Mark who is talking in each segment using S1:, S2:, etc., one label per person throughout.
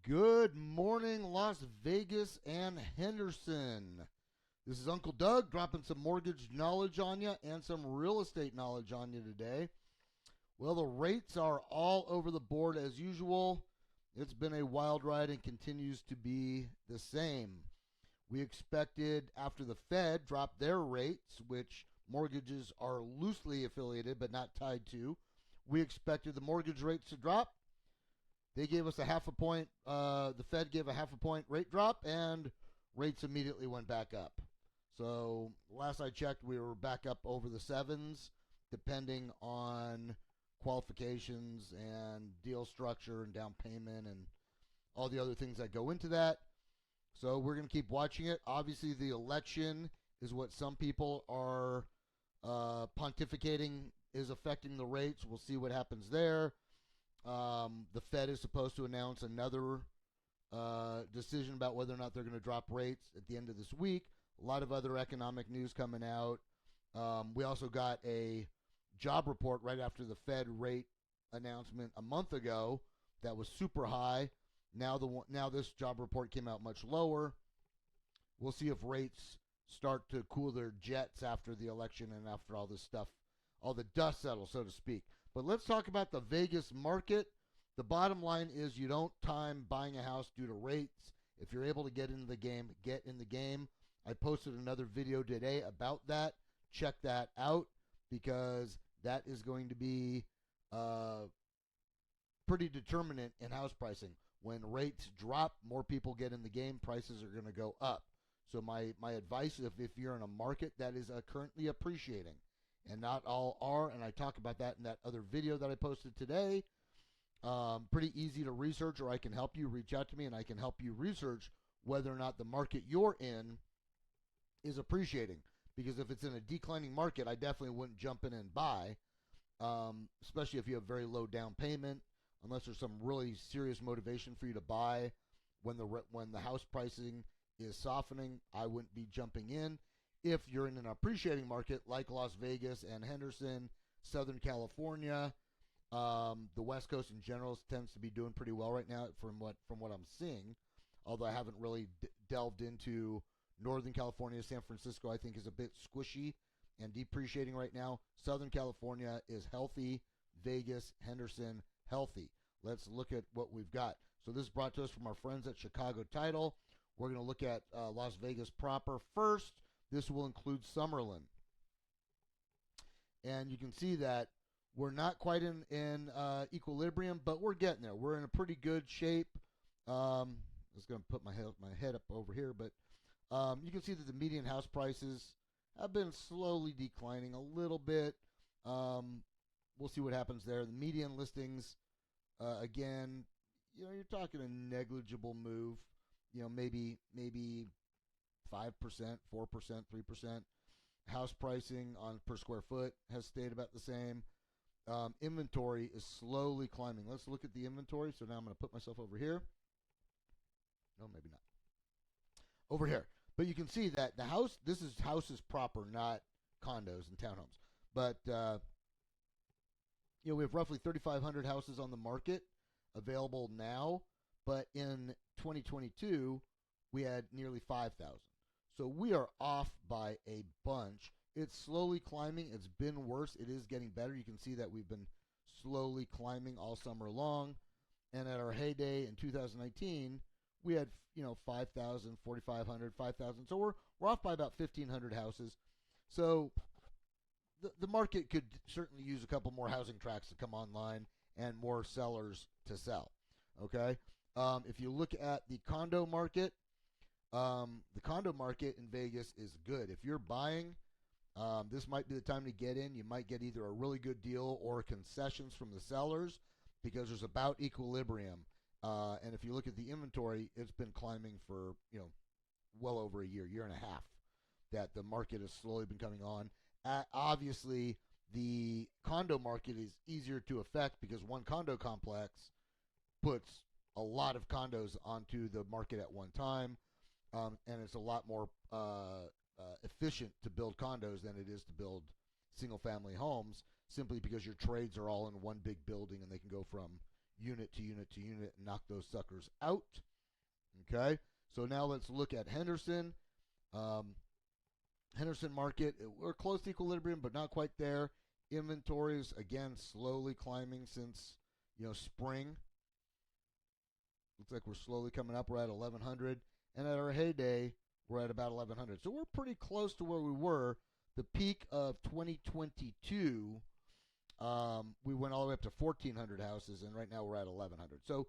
S1: Good morning, Las Vegas and Henderson. This is Uncle Doug dropping some mortgage knowledge on you and some real estate knowledge on you today. Well, the rates are all over the board as usual. It's been a wild ride and continues to be the same. We expected after the Fed dropped their rates, which mortgages are loosely affiliated but not tied to, we expected the mortgage rates to drop. They gave us a half a point. The Fed gave a half a point rate drop, and rates immediately went back up. So last I checked, we were back up over the sevens, depending on qualifications and deal structure and down payment and all the other things that go into that. So we're going to keep watching it. Obviously, the election is what some people are pontificating is affecting the rates. We'll see what happens there. The Fed is supposed to announce another decision about whether or not they're going to drop rates at the end of this week. A lot of other economic news coming out. We also got a job report right after the Fed rate announcement a month ago that was super high. Now this job report came out much lower. We'll see if rates start to cool their jets after the election and after all this stuff, all the dust settles, so to speak. But let's talk about the Vegas market. The bottom line is you don't time buying a house due to rates. If you're able to get into the game, get in the game. I posted another video today about that. Check that out because that is going to be pretty determinant in house pricing. When rates drop, more people get in the game, prices are going to go up. So my advice, if you're in a market that is currently appreciating, and not all are, and I talk about that in that other video that I posted today. Pretty easy to research, or I can help you. Reach out to me, and I can help you research whether or not the market you're in is appreciating. Because if it's in a declining market, I definitely wouldn't jump in and buy, especially if you have very low down payment, unless there's some really serious motivation for you to buy. When the house pricing is softening, I wouldn't be jumping in. If you're in an appreciating market like Las Vegas and Henderson, Southern California, the West Coast in general tends to be doing pretty well right now from what I'm seeing. Although I haven't really delved into Northern California, San Francisco, I think is a bit squishy and depreciating right now. Southern California is healthy. Vegas, Henderson, healthy. Let's look at what we've got. So this is brought to us from our friends at Chicago Title. We're going to look at Las Vegas proper first. This will include Summerlin. And you can see that we're not quite in equilibrium, but we're getting there. We're in a pretty good shape. I was going to put my head up over here, but you can see that the median house prices have been slowly declining a little bit. We'll see what happens there. The median listings, again, you're talking a negligible move. Maybe 5%, 4%, 3%. House pricing on per square foot has stayed about the same. Inventory is slowly climbing. Let's look at the inventory. So now I'm going to put myself over here. No, maybe not. Over here. But you can see that the house, this is houses proper, not condos and townhomes. But, we have roughly 3,500 houses on the market available now. But in 2022, we had nearly 5,000. So we are off by a bunch. It's slowly climbing. It's been worse. It is getting better. You can see that we've been slowly climbing all summer long. And at our heyday in 2019, we had 5,000, 4,500, 5,000. So we're off by about 1,500 houses. So the market could certainly use a couple more housing tracts to come online and more sellers to sell. Okay. If you look at the condo market in Vegas is good. If you're buying, this might be the time to get in. You might get either a really good deal or concessions from the sellers because there's about equilibrium. And if you look at the inventory, it's been climbing for well over a year and a half that the market has slowly been coming on. Obviously, the condo market is easier to affect because one condo complex puts a lot of condos onto the market at one time, and it's a lot more efficient to build condos than it is to build single-family homes, simply because your trades are all in one big building and they can go from unit to unit to unit and knock those suckers out. Okay, so now let's look at Henderson. Henderson market, we're close to equilibrium, but not quite there. Inventories, again, slowly climbing since, spring. Looks like we're slowly coming up. We're at 1,100. And at our heyday, we're at about 1,100. So we're pretty close to where we were. The peak of 2022, we went all the way up to 1,400 houses, and right now we're at 1,100. So,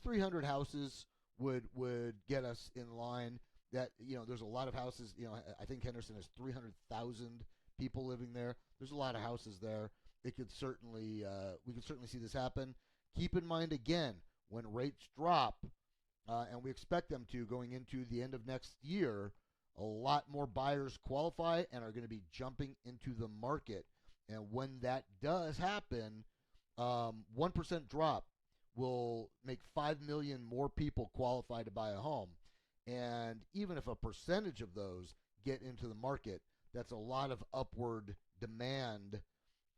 S1: 300 houses would get us in line. That, there's a lot of houses. I think Henderson has 300,000 people living there. There's a lot of houses there. We could certainly see this happen. Keep in mind, again, when rates drop, and we expect them to going into the end of next year, a lot more buyers qualify and are going to be jumping into the market. And when that does happen, 1% drop will make 5 million more people qualify to buy a home. And even if a percentage of those get into the market, that's a lot of upward demand,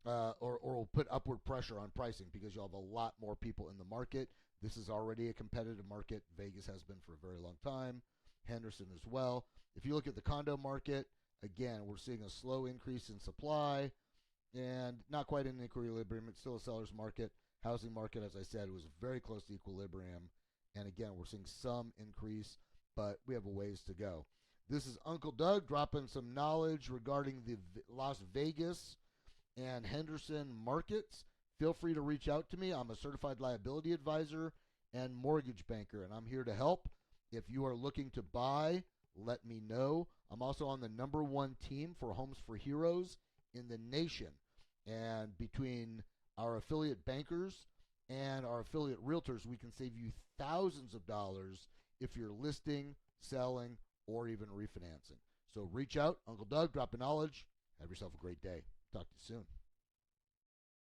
S1: or will put upward pressure on pricing, because you'll have a lot more people in the market. This is already a competitive market. Vegas has been for a very long time. Henderson as well. If you look at the condo market, again, we're seeing a slow increase in supply and not quite in equilibrium. It's still a seller's market. Housing market, as I said, was very close to equilibrium. And again, we're seeing some increase, but we have a ways to go. This is Uncle Doug dropping some knowledge regarding the Las Vegas and Henderson markets. Feel free to reach out to me. I'm a certified liability advisor and mortgage banker, and I'm here to help. If you are looking to buy, let me know. I'm also on the #1 team for Homes for Heroes in the nation. And between our affiliate bankers and our affiliate realtors, we can save you thousands of dollars if you're listing, selling, or even refinancing. So reach out. Uncle Doug, dropping knowledge. Have yourself a great day. Talk to you soon.